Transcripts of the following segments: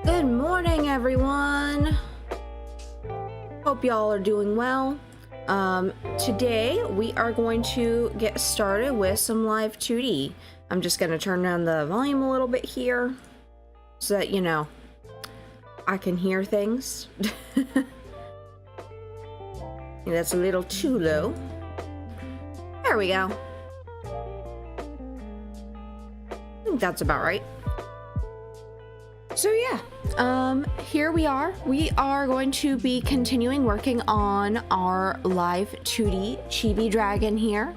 Good morning, everyone. Hope y'all are doing well. Today we are going to get started with some Live2D. I'm just going to turn down the volume a little bit here so that, you know, I can hear things. That's a little too low. There we go. I think that's about right. So yeah, here we are. We are going to be continuing working on our Live2D chibi dragon here.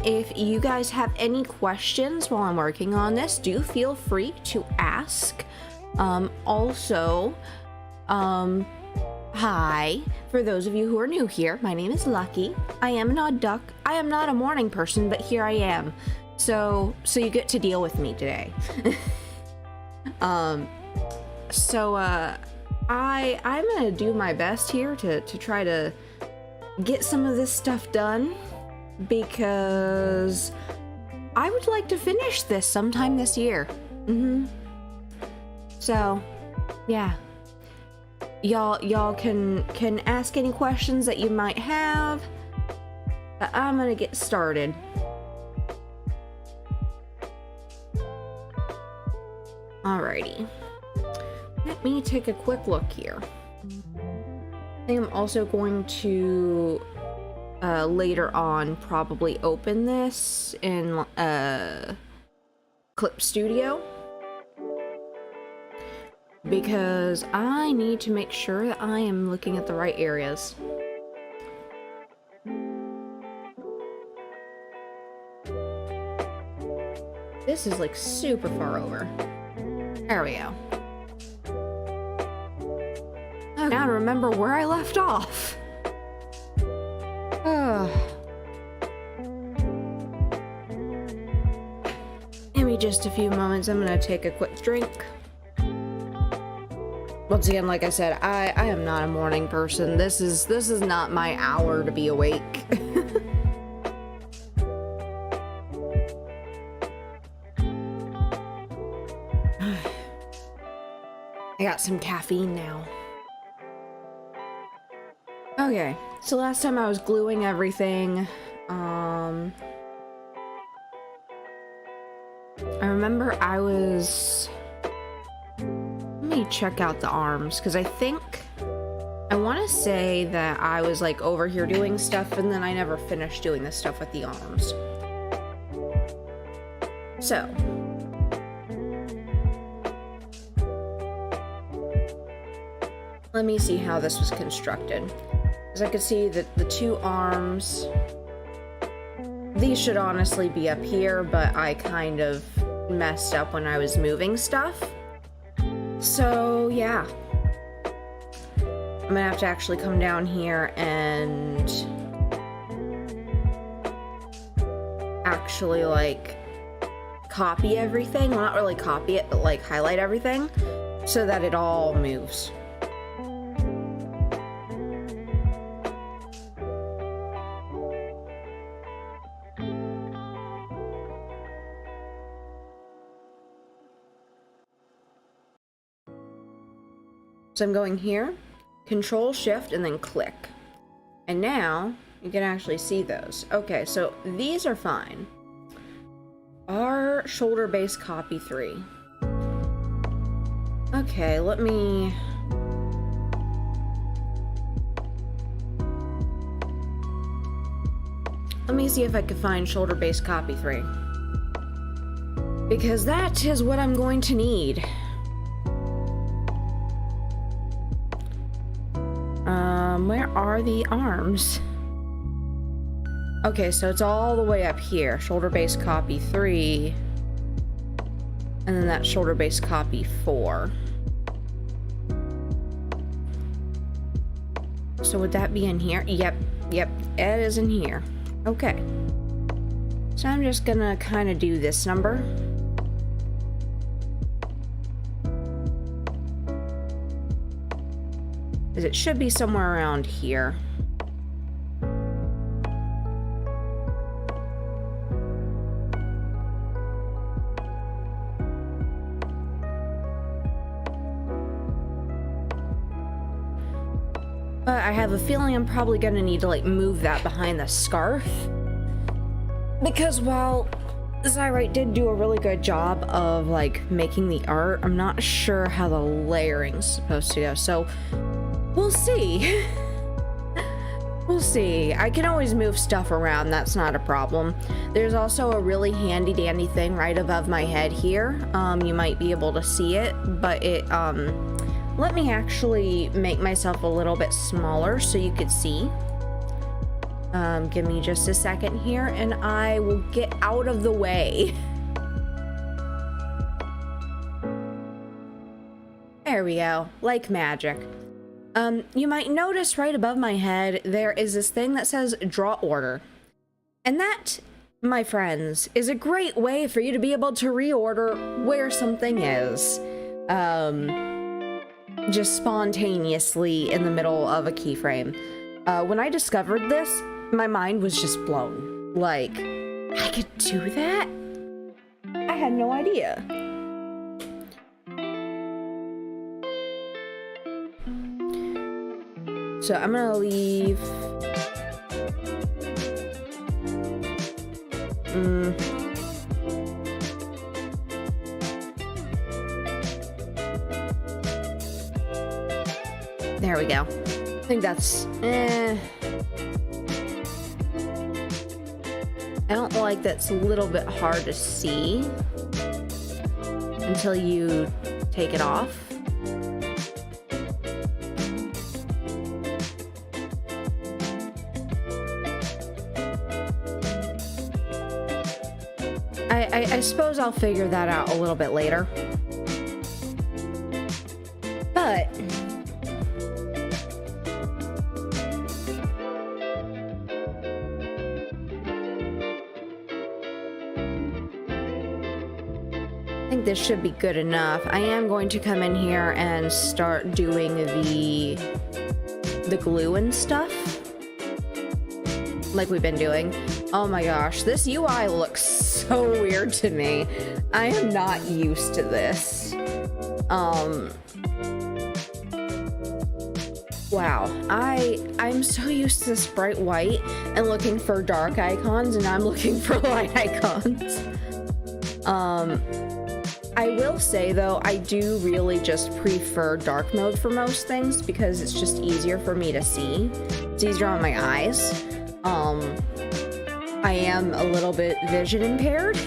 If you guys have any questions while I'm working on this, do feel free to ask. Also, hi, for those of you who are new here, my name is Lucky. I am an odd duck. I am not a morning person, but here I am. So you get to deal with me today. I'm gonna do my best here to try to get some of this stuff done, because I would like to finish this sometime this year. So yeah, y'all can ask any questions that you might have, but I'm gonna get started. Alrighty, let me take a quick look here. I think I'm also going to later on probably open this in Clip Studio, because I need to make sure that I am looking at the right areas. This is like super far over. There we go. Oh, now to remember where I left off. Give me just a few moments. I'm gonna take a quick drink. Once again, like I said, I am not a morning person. This is not my hour to be awake. I got some caffeine now. Okay, so last time I was gluing everything. I remember I was... Let me check out the arms, because I think... I want to say that I was like over here doing stuff, and then I never finished doing this stuff with the arms. So... let me see how this was constructed. As I could see that the two arms, these should honestly be up here, but I kind of messed up when I was moving stuff. So yeah, I'm gonna have to actually come down here and actually like copy everything. Well, not really copy it, but like highlight everything so that it all moves. So I'm going here, Control Shift, and then click. And now you can actually see those. Okay, so these are fine. Our shoulder base copy 3. Okay, let me see if I can find shoulder base copy 3. Because that is what I'm going to need. Where are the arms? Okay, so it's all the way up here. Shoulder base copy 3. And then that shoulder base copy 4. So would that be in here? Yep, it is in here. Okay. So I'm just gonna kind of do this number. Because it should be somewhere around here. But I have a feeling I'm probably gonna need to like move that behind the scarf. Because while Zyrite did do a really good job of like making the art, I'm not sure how the layering's supposed to go. So we'll see. We'll see. I can always move stuff around, that's not a problem. There's also a really handy dandy thing right above my head here. You might be able to see it, but it let me actually make myself a little bit smaller so you could see. Give me just a second here and I will get out of the way. There we go, like magic. You might notice right above my head there is this thing that says draw order. And that, my friends, is a great way for you to be able to reorder where something is. Just spontaneously in the middle of a keyframe. When I discovered this, my mind was just blown. Like, I could do that? I had no idea. So I'm gonna leave... There we go. I think that's... I don't like that's a little bit hard to see until you take it off. I suppose I'll figure that out a little bit later. But I think this should be good enough. I am going to come in here and start doing the glue and stuff like we've been doing. Oh my gosh, this UI looks so weird to me. I am not used to this. Wow, I'm so used to this bright white and looking for dark icons, and I'm looking for light icons. I will say though, I do really just prefer dark mode for most things because it's just easier for me to see. It's easier on my eyes. I am a little bit vision impaired.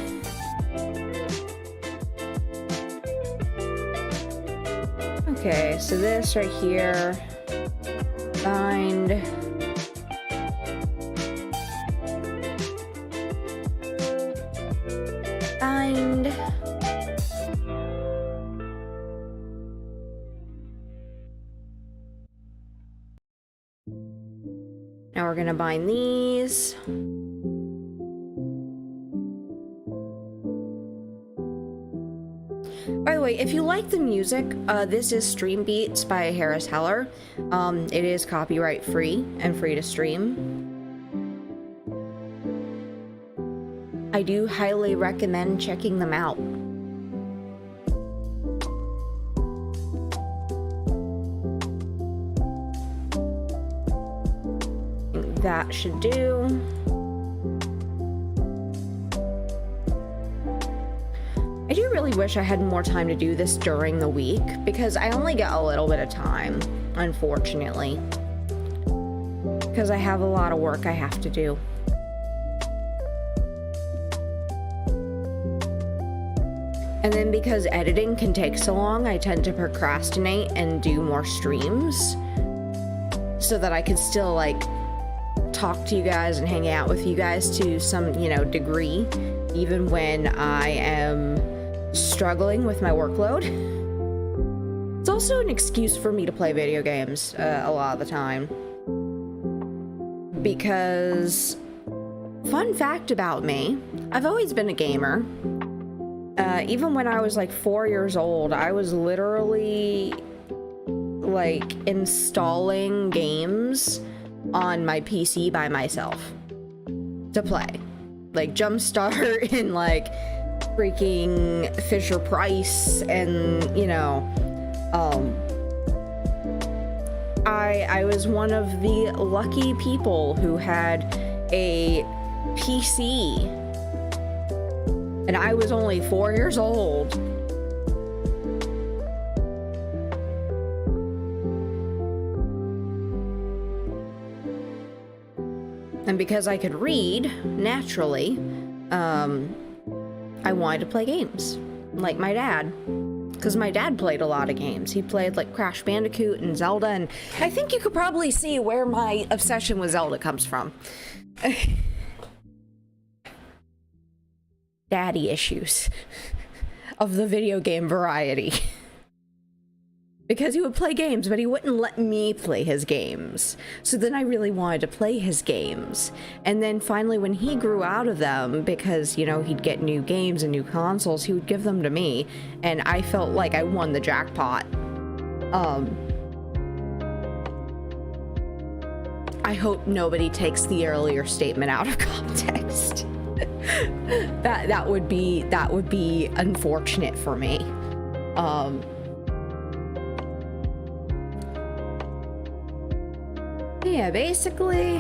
Okay, so this right here, bind. Bind. Now we're gonna bind these. By the way, if you like the music, this is Stream Beats by Harris Heller. It is copyright free and free to stream. I do highly recommend checking them out. that should do. I do really wish I had more time to do this during the week, because I only get a little bit of time, unfortunately. Because I have a lot of work I have to do. And then because editing can take so long, I tend to procrastinate and do more streams so that I can still like talk to you guys and hang out with you guys to some, you know, degree, even when I am struggling with my workload. It's also an excuse for me to play video games a lot of the time. Because, fun fact about me, I've always been a gamer. Even when I was like 4 years old, I was literally like installing games on my PC by myself to play. Like Jumpstart and like freaking Fisher Price and, you know, I was one of the lucky people who had a PC. And I was only 4 years old. And because I could read, naturally, I wanted to play games, like my dad. Because my dad played a lot of games. He played like Crash Bandicoot and Zelda, and I think you could probably see where my obsession with Zelda comes from. Daddy issues of the video game variety. Because he would play games, but he wouldn't let me play his games. So then I really wanted to play his games. And then finally when he grew out of them, because, you know, he'd get new games and new consoles, he would give them to me. And I felt like I won the jackpot. I hope nobody takes the earlier statement out of context. that would be unfortunate for me. Yeah, basically,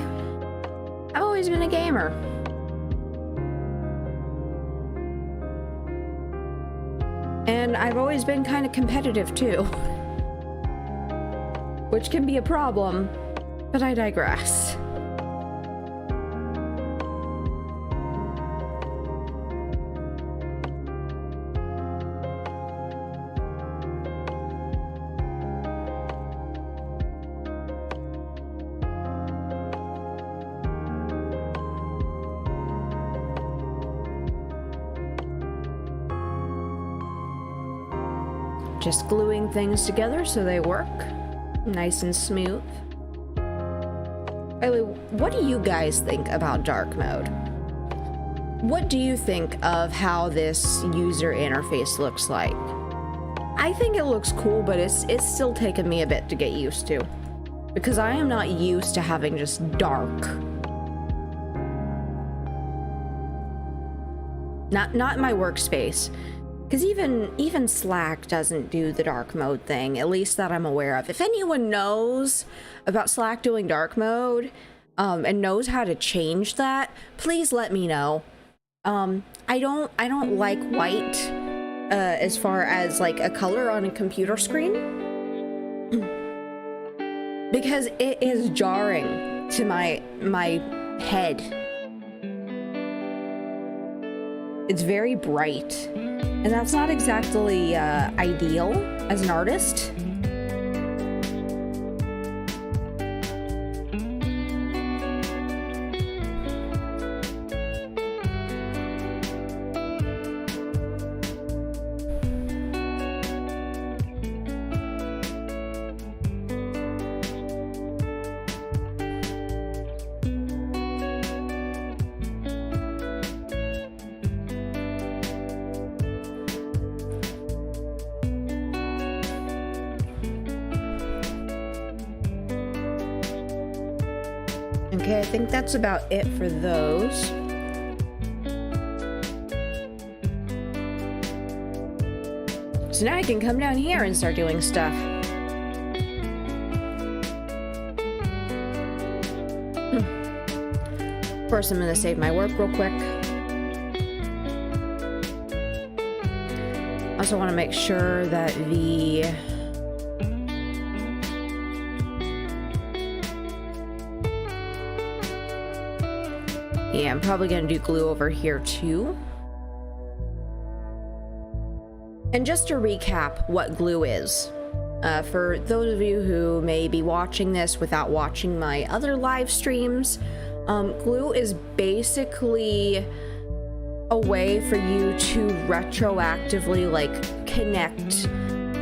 I've always been a gamer. And I've always been kind of competitive too. Which can be a problem, but I digress. Just gluing things together so they work nice and smooth. By the way, what do you guys think about dark mode? What do you think of how this user interface looks like? I think it looks cool, but it's still taken me a bit to get used to, because I am not used to having just dark. Not in my workspace. Because even Slack doesn't do the dark mode thing, at least that I'm aware of. If anyone knows about Slack doing dark mode, and knows how to change that, please let me know. I don't like white, as far as like a color on a computer screen, because it is jarring to my head. It's very bright. And that's not exactly ideal as an artist. Okay, I think that's about it for those. So now I can come down here and start doing stuff. course, I'm gonna save my work real quick. I also want to make sure that yeah, I'm probably gonna do glue over here too. And just to recap what glue is, for those of you who may be watching this without watching my other live streams, glue is basically a way for you to retroactively like connect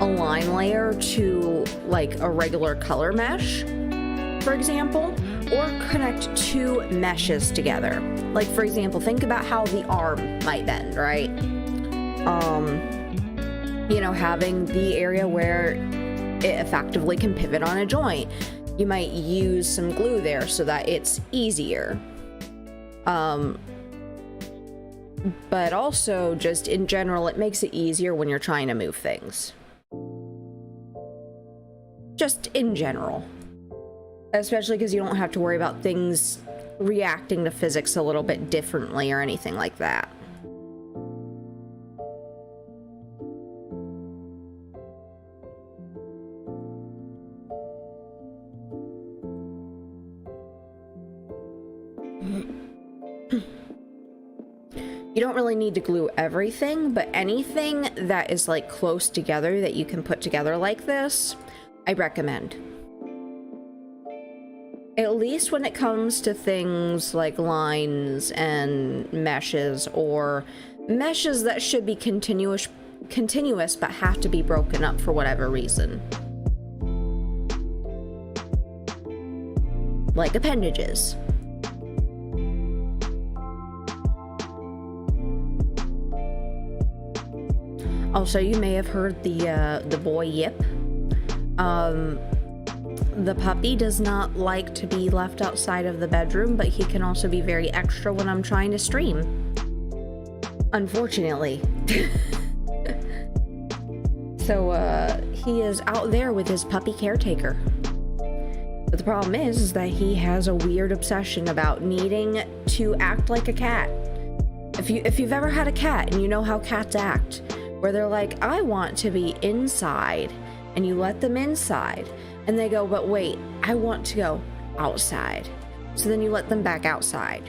a line layer to like a regular color mesh, for example, or connect two meshes together. Like, for example, think about how the arm might bend, right? You know, having the area where it effectively can pivot on a joint. You might use some glue there so that it's easier. But also, just in general, it makes it easier when you're trying to move things. Just in general. Especially because you don't have to worry about things reacting to physics a little bit differently or anything like that. You don't really need to glue everything, but anything that is like close together that you can put together like this, I recommend. At least when it comes to things like lines and meshes, or meshes that should be continuous but have to be broken up for whatever reason. Like appendages. Also, you may have heard the boy yip. The puppy does not like to be left outside of the bedroom, but he can also be very extra when I'm trying to stream. Unfortunately. So, he is out there with his puppy caretaker. But the problem is that he has a weird obsession about needing to act like a cat. If you've ever had a cat and you know how cats act, where they're like, I want to be inside, and you let them inside, and they go, but wait, I want to go outside. So then you let them back outside.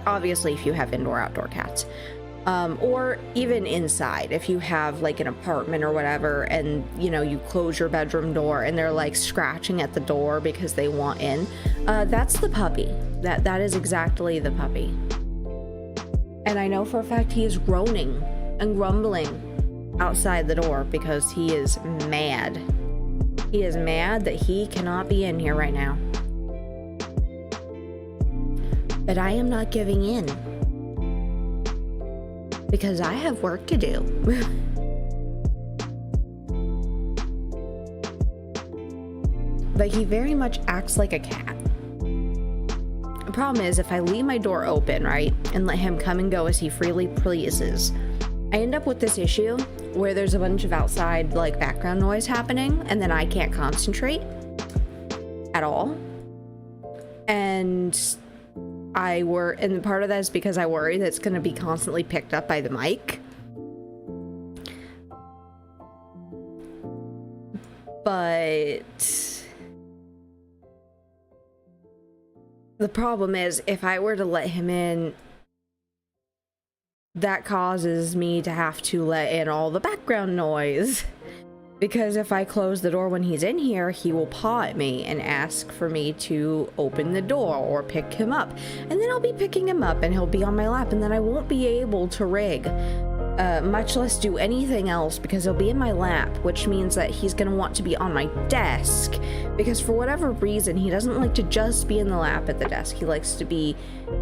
Obviously, if you have indoor-outdoor cats. Or even inside, if you have like an apartment or whatever, and you know, you close your bedroom door and they're like scratching at the door because they want in. That's the puppy. That is exactly the puppy. And I know for a fact he is groaning and grumbling outside the door because he is mad. He is mad that he cannot be in here right now. But I am not giving in. Because I have work to do. But he very much acts like a cat. The problem is, if I leave my door open, right, and let him come and go as he freely pleases, I end up with this issue where there's a bunch of outside, like, background noise happening, and then I can't concentrate at all. And part of that is because I worry that it's going to be constantly picked up by the mic. But the problem is, if I were to let him in, that causes me to have to let in all the background noise. Because if I close the door when he's in here, he will paw at me and ask for me to open the door or pick him up. And then I'll be picking him up and he'll be on my lap, and then I won't be able to rig, much less do anything else, because he'll be in my lap, which means that he's going to want to be on my desk, because for whatever reason, he doesn't like to just be in the lap at the desk. He likes to be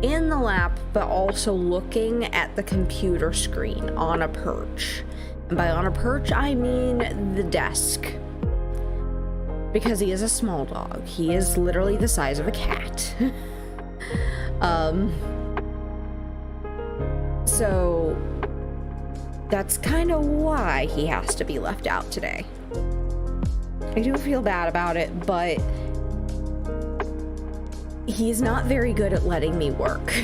in the lap, but also looking at the computer screen on a perch. And by on a perch, I mean the desk. Because he is a small dog. He is literally the size of a cat. So that's kind of why he has to be left out today. I do feel bad about it, but he's not very good at letting me work.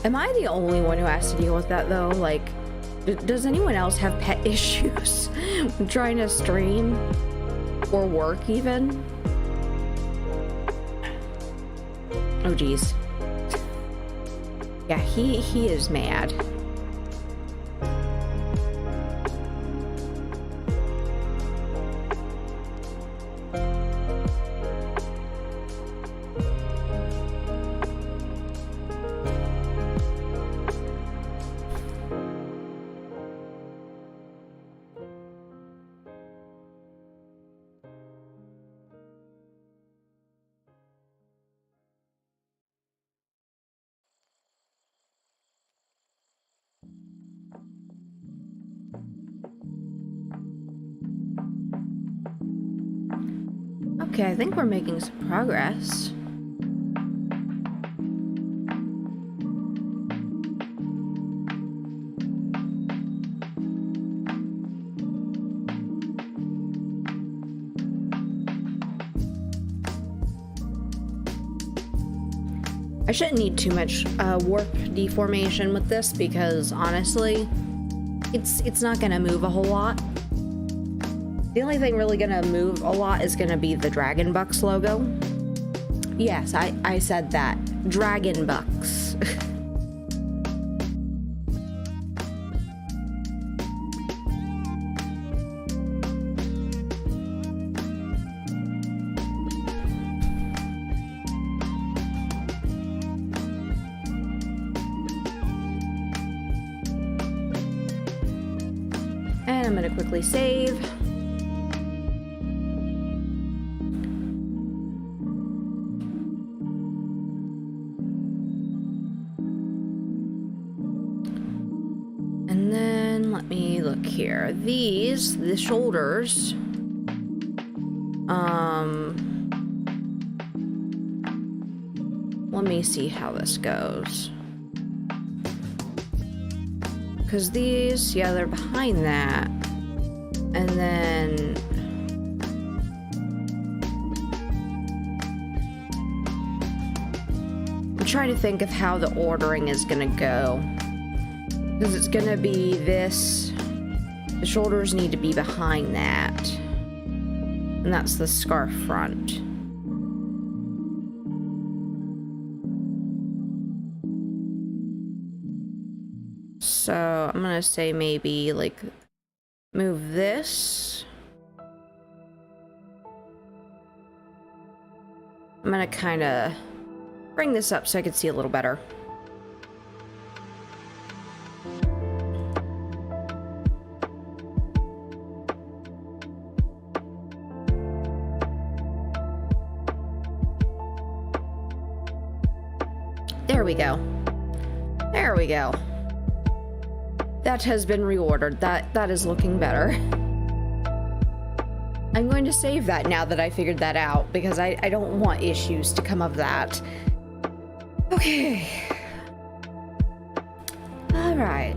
Am I the only one who has to deal with that though? Like, does anyone else have pet issues when trying to stream or work even? Oh geez. Yeah, he is mad. Okay, I think we're making some progress. I shouldn't need too much warp deformation with this because honestly, it's not gonna move a whole lot. The only thing really gonna move a lot is gonna be the Dragon Bucks logo. Yes, I said that. Dragon Bucks. And I'm gonna quickly save. And then let me look here. The shoulders. Let me see how this goes. Because these, yeah, they're behind that. And then I'm trying to think of how the ordering is gonna go. Because it's gonna be this. The shoulders need to be behind that. And that's the scarf front. So I'm gonna say maybe like move this. I'm gonna kind of bring this up so I can see a little better. There we go. There we go. That has been reordered. That is looking better. I'm going to save that now that I figured that out because I don't want issues to come of that. Okay. All right.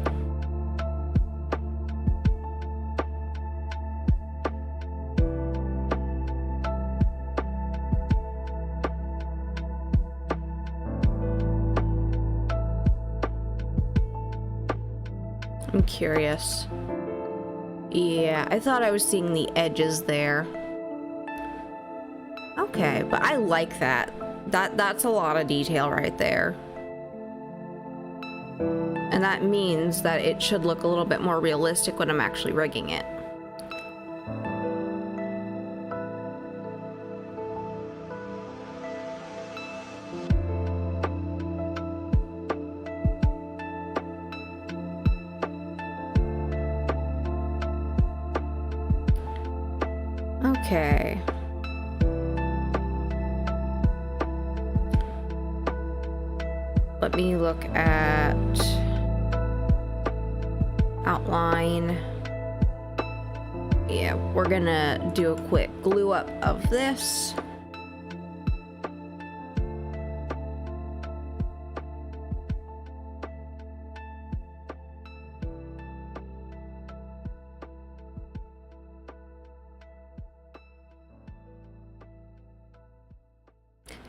I'm curious. Yeah, I thought I was seeing the edges there. Okay, but I like that. That's a lot of detail right there. And that means that it should look a little bit more realistic when I'm actually rigging it. Okay. Let me look at outline. Yeah, we're gonna do a quick glue up of this.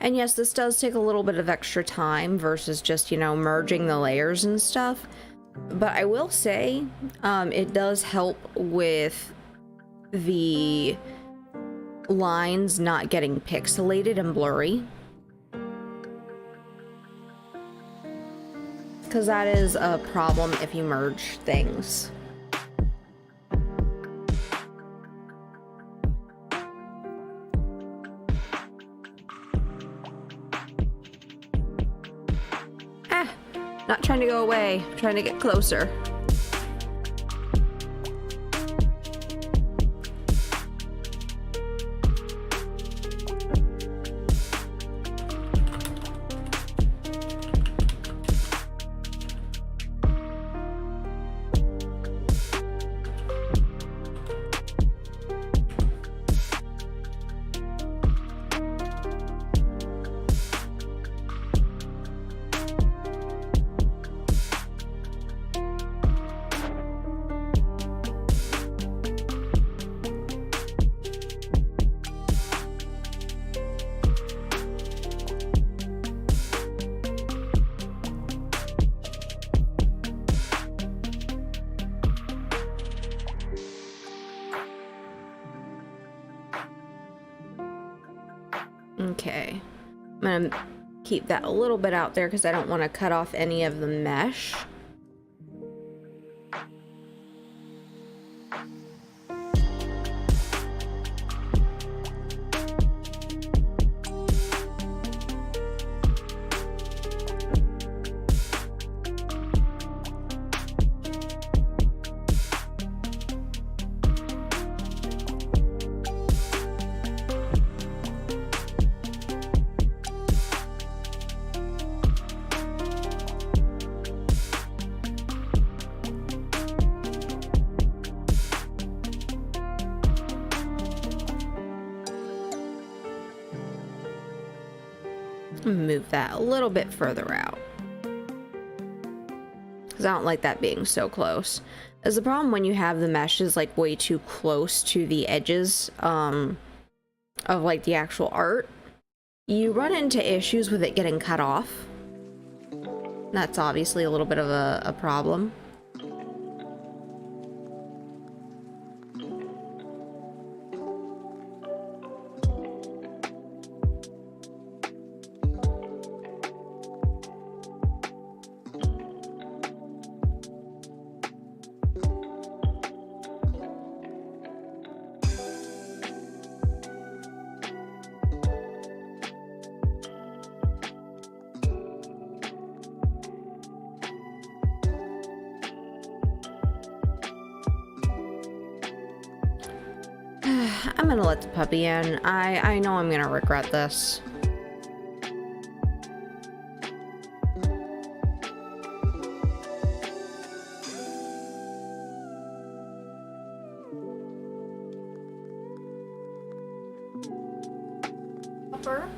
And yes, this does take a little bit of extra time versus just, you know, merging the layers and stuff. But I will say, it does help with the lines not getting pixelated and blurry. Because that is a problem if you merge things. Not trying to go away, I'm trying to get closer. Okay, I'm gonna keep that a little bit out there because I don't want to cut off any of the mesh. Move that a little bit further out because I don't like that being so close. There's a problem when you have the meshes like way too close to the edges of like the actual art. You run into issues with it getting cut off. That's obviously a little bit of a problem. I'm gonna let the puppy in. I know I'm gonna regret this. Pupper,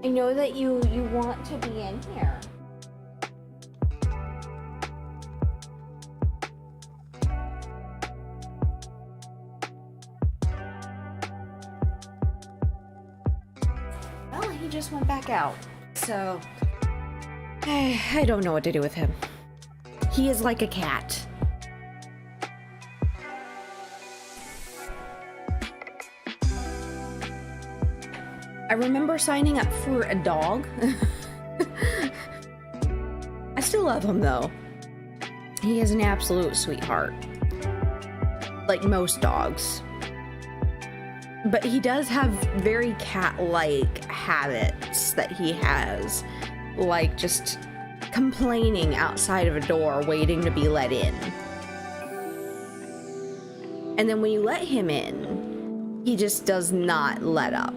I know that you want to be in here. Just went back out, so I don't know what to do with him. He is like a cat. I remember signing up for a dog. I still love him though. He is an absolute sweetheart, like most dogs. But he does have very cat-like habits that he has, like just complaining outside of a door waiting to be let in. And then when you let him in, he just does not let up.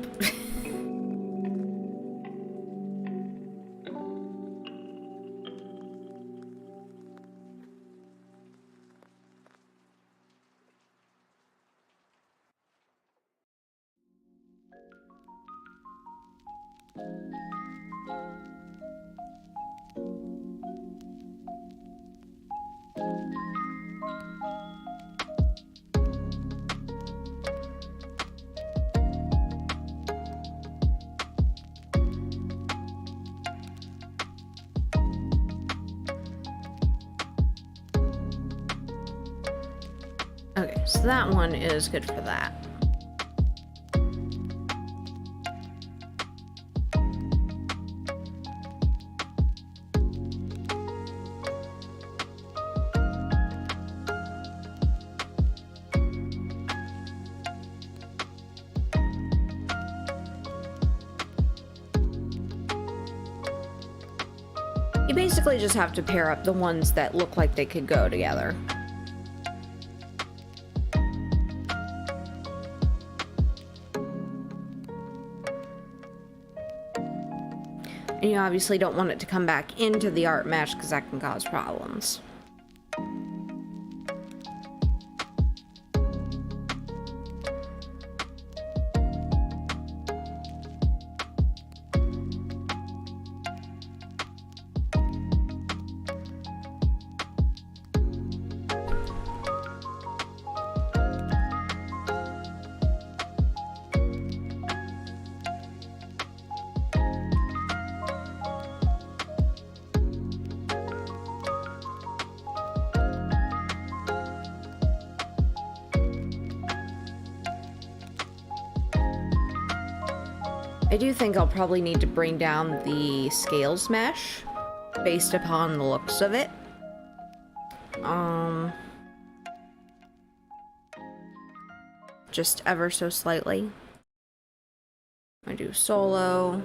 Okay, so that one is good for that. You basically just have to pair up the ones that look like they could go together. And you obviously don't want it to come back into the art mesh because that can cause problems. I do think I'll probably need to bring down the scales mesh based upon the looks of it. Just ever so slightly. I do solo.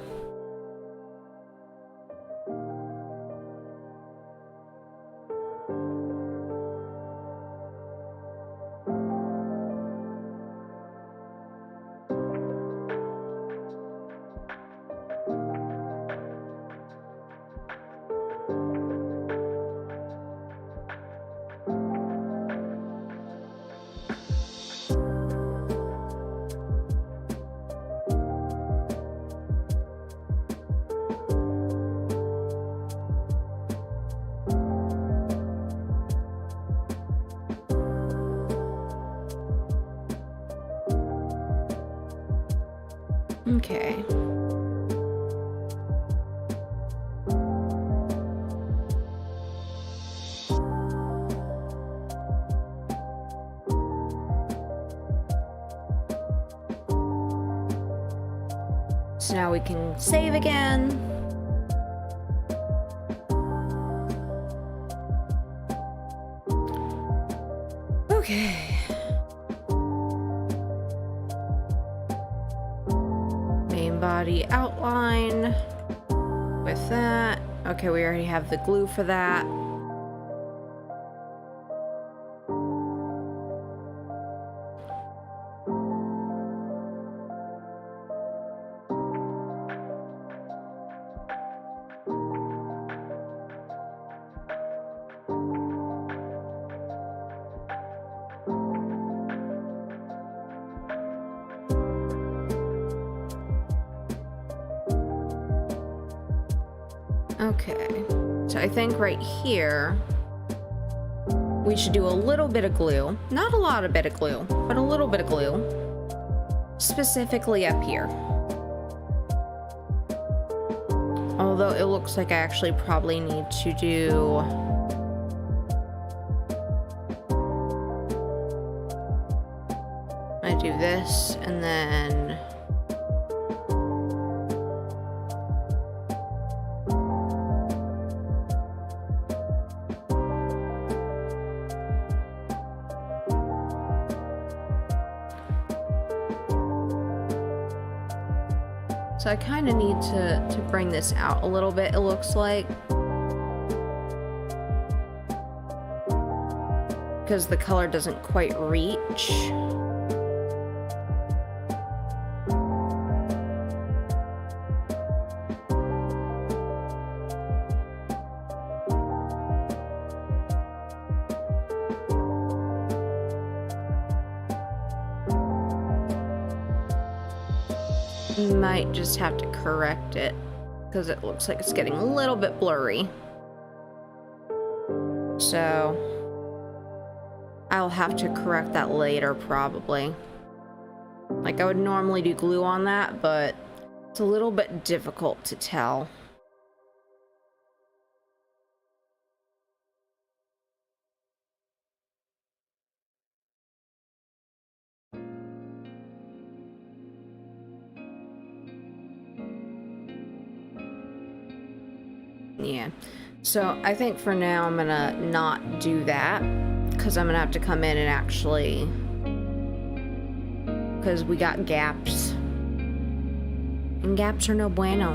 Okay. So now we can save again. Okay. Body outline with that. Okay, we already have the glue for that. Okay, so I think right here we should do a little bit of glue. Not a lot of bit of glue, but a little bit of glue. Specifically up here. Although it looks like I actually probably need to do... I do this and then... So I kind of need to bring this out a little bit, it looks like. Because the color doesn't quite reach. might just have to correct it because it looks like it's getting a little bit blurry. So I'll have to correct that later probably. Like I would normally do glue on that, but it's a little bit difficult to tell. Yeah, so I think for now I'm gonna not do that because I'm gonna have to come in and actually, because we got gaps and gaps are no bueno.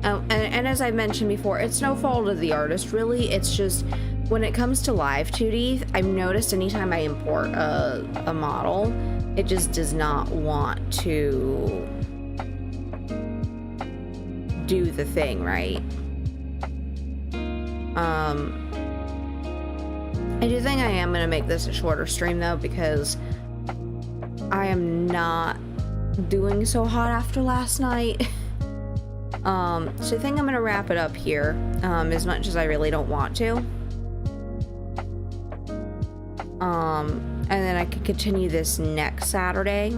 Oh, and as I mentioned before, it's no fault of the artist really. It's just when it comes to Live2D, I've noticed anytime I import a model, it just does not want to do the thing right. I do think I am gonna make this a shorter stream though, because I am not doing so hot after last night. So I think I'm gonna wrap it up here, as much as I really don't want to. And then I could continue this next Saturday.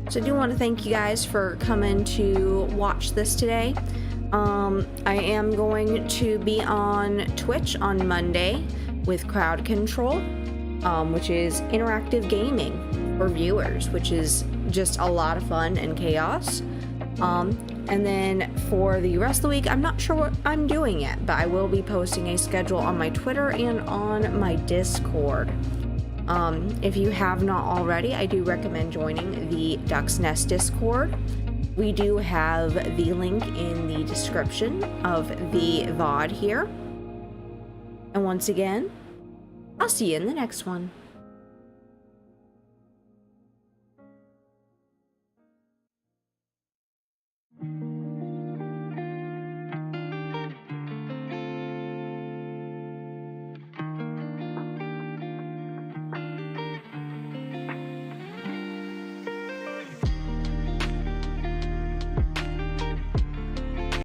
So I do want to thank you guys for coming to watch this today. I am going to be on Twitch on Monday with Crowd Control, which is interactive gaming for viewers, which is just a lot of fun and chaos. And then for the rest of the week, I'm not sure what I'm doing yet, but I will be posting a schedule on my Twitter and on my Discord. If you have not already, I do recommend joining the Duck's Nest Discord. We do have the link in the description of the VOD here. And once again, I'll see you in the next one.